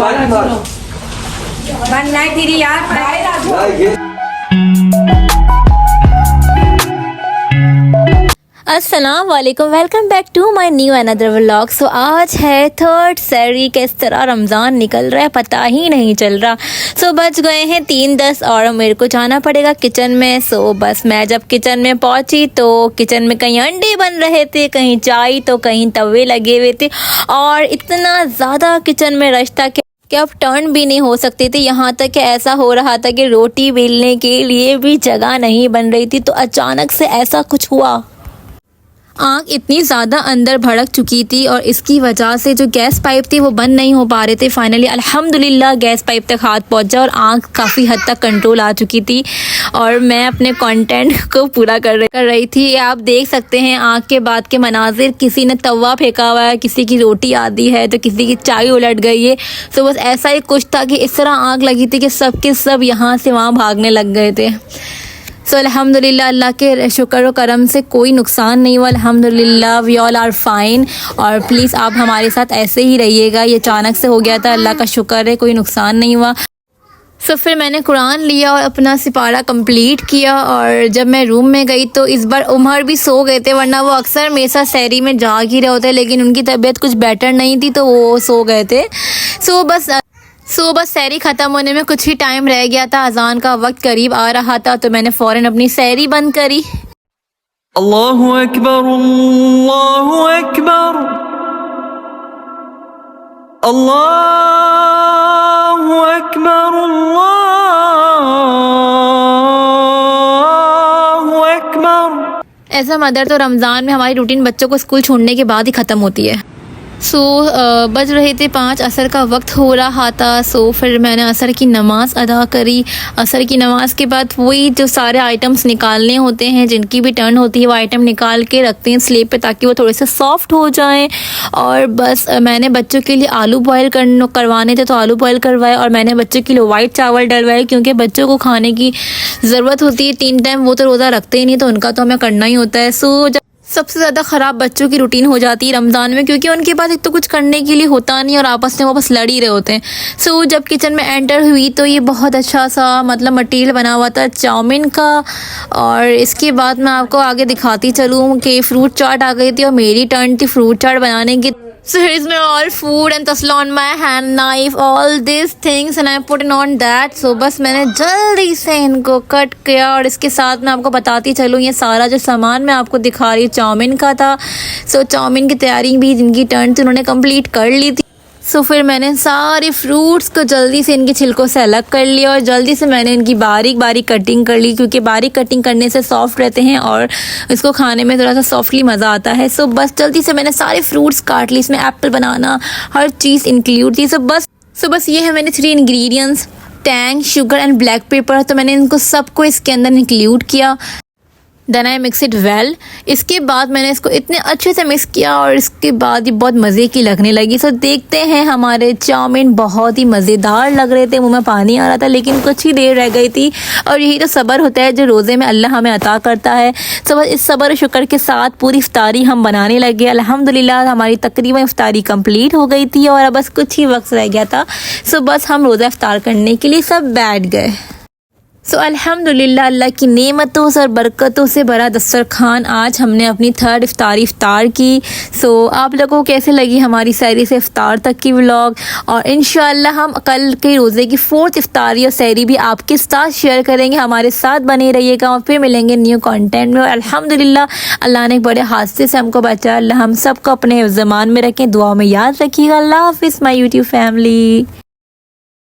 नाही फिरी यार। अस्सलाम वालेकुम, welcome back to my new another vlog. So आज है 3rd सैरी। किस तरह रमज़ान निकल रहा है पता ही नहीं चल रहा। सो बज गए हैं 3:10 और मेरे को जाना पड़ेगा किचन में। सो बस मैं जब किचन में पहुंची तो किचन में कहीं अंडे बन रहे थे, कहीं चाय तो कहीं तवे लगे हुए थे और इतना ज़्यादा किचन में रश था कि अब टर्न भी नहीं हो सकते थे। यहाँ तक कि ऐसा हो रहा था कि रोटी बेलने के लिए भी जगह नहीं बन रही थी। तो अचानक से ऐसा कुछ हुआ, आग इतनी ज़्यादा अंदर भड़क चुकी थी और इसकी वजह से जो गैस पाइप थी वो बंद नहीं हो पा रहे थे। फाइनली अल्हम्दुलिल्लाह गैस पाइप तक हाथ पहुंचा और आग काफ़ी हद तक कंट्रोल आ चुकी थी और मैं अपने कंटेंट को पूरा कर रही थी। आप देख सकते हैं आग के बाद के मनाजिर। किसी ने तवा फेंका हुआ है, किसी की रोटी आधी है तो किसी की चाय उलट गई है। तो बस ऐसा ही कुछ था कि इस तरह आग लगी थी कि सब के सब यहाँ से वहाँ भागने लग गए थे। सो अल्हम्दुलिल्लाह अल्लाह के शुक्र व करम से कोई नुकसान नहीं हुआ। अल्हम्दुलिल्लाह वी ऑल आर फाइन। और प्लीज़ आप हमारे साथ ऐसे ही रहिएगा। ये अचानक से हो गया था, अल्लाह का शुक्र है कोई नुकसान नहीं हुआ। सो फिर मैंने कुरान लिया और अपना सिपारा कंप्लीट किया। और जब मैं रूम में गई तो इस बार उमर भी सो गए थे, वरना वो अक्सर मेरे साथ सैरी में जाग ही रहे होते, लेकिन उनकी तबीयत कुछ बेटर नहीं थी तो वो सो गए थे। सो बस सैरी ख़त्म होने में कुछ ही टाइम रह गया था, अजान का वक्त करीब आ रहा था तो मैंने फ़ौरन अपनी सैरी बंद करी। अल्लाहु अकबर, अल्लाहु अकबर, अल्लाहु अकबर, अल्लाहु अकबर। एज अ मदर तो रमज़ान में हमारी रूटीन बच्चों को स्कूल छोड़ने के बाद ही ख़त्म होती है। बज रहे थे 5, असर का वक्त हो रहा था। फिर मैंने असर की नमाज़ अदा करी। असर की नमाज़ के बाद वही जो सारे आइटम्स निकालने होते हैं, जिनकी भी टर्न होती है वो आइटम निकाल के रखते हैं स्लेब पे ताकि वो थोड़े से सॉफ्ट हो जाएं। और बस मैंने बच्चों के लिए आलू बॉयल करवाने थे तो आलू बॉयल करवाए और मैंने बच्चों के लिए वाइट चावल डलवाए क्योंकि बच्चों को खाने की ज़रूरत होती है 3 टाइम। वो तो रोज़ा रखते ही नहीं तो उनका तो हमें करना ही होता है। सबसे ज़्यादा ख़राब बच्चों की रूटीन हो जाती है रमज़ान में क्योंकि उनके पास एक तो कुछ करने के लिए होता नहीं और आपस में वो बस लड़ ही रहे होते हैं। जब किचन में एंटर हुई तो ये बहुत अच्छा सा मटीरियल बना हुआ था चाउमीन का। और इसके बाद मैं आपको आगे दिखाती चलूँ कि फ्रूट चाट आ गई थी और मेरी टर्न थी फ्रूट चाट बनाने की। So here's my all food and tasla on my hand, knife, all these things and I put it on that. So बस मैंने जल्दी से इनको कट किया और इसके साथ मैं आपको बताती चलूँ ये सारा जो सामान मैं आपको दिखा रही हूँ चाउमीन का था। चाउमीन की तैयारी भी जिनकी टर्न थी उन्होंने कंप्लीट कर ली थी। फिर मैंने सारे फ्रूट्स को जल्दी से इनके छिलकों से अलग कर लिया और जल्दी से मैंने इनकी बारीक बारीक कटिंग कर ली क्योंकि बारीक कटिंग करने से सॉफ्ट रहते हैं और इसको खाने में थोड़ा सा सॉफ्टली मज़ा आता है। बस जल्दी से मैंने सारे फ्रूट्स काट ली, इसमें एप्पल बनाना हर चीज़ इंक्लूड थी। बस ये है मैंने 3 ingredients, Tang, sugar and black pepper. तो मैंने इनको सबको इसके अंदर इंक्लूड किया। Then I mix it well. इसके बाद मैंने इसको इतने अच्छे से मिक्स किया और इसके बाद ये बहुत मज़े की लगने लगी। देखते हैं हमारे चाउमीन बहुत ही मज़ेदार लग रहे थे, मुंह में पानी आ रहा था लेकिन कुछ ही देर रह गई थी। और यही तो सब्र होता है जो रोज़े में अल्लाह हमें अता करता है। बस इस सब्र शुक्र के साथ पूरी इफ्तारी हम बनाने लगे। अल्हम्दुलिल्लाह हमारी तकरीबन इफ्तारी कंप्लीट हो गई थी और बस कुछ ही वक्त रह गया था। बस हम रोज़ा इफ्तार करने के लिए सब बैठ गए। अल्हम्दुलिल्लाह अल्लाह की नेमतों से और बरकतों से भरा दस्तरखान आज हमने अपनी 3rd इफ्तार की। आप लोगों को कैसे लगी हमारी सैरी से इफ्तार तक की व्लॉग। और इंशाअल्लाह हम कल के रोज़े की 4th इफ्तारी और सैरी भी आपके साथ शेयर करेंगे। हमारे साथ बने रहिएगा और फिर मिलेंगे न्यू कंटेंट में। और अल्हम्दुलिल्लाह अल्लाह ने एक बड़े हादसे से हमको बचाया। अल्लाह हम सबको अपने ज़मान में रखें, दुआ में याद रखिएगा। अल्लाह हाफ़िज़ माय यूट्यूब फैमिली।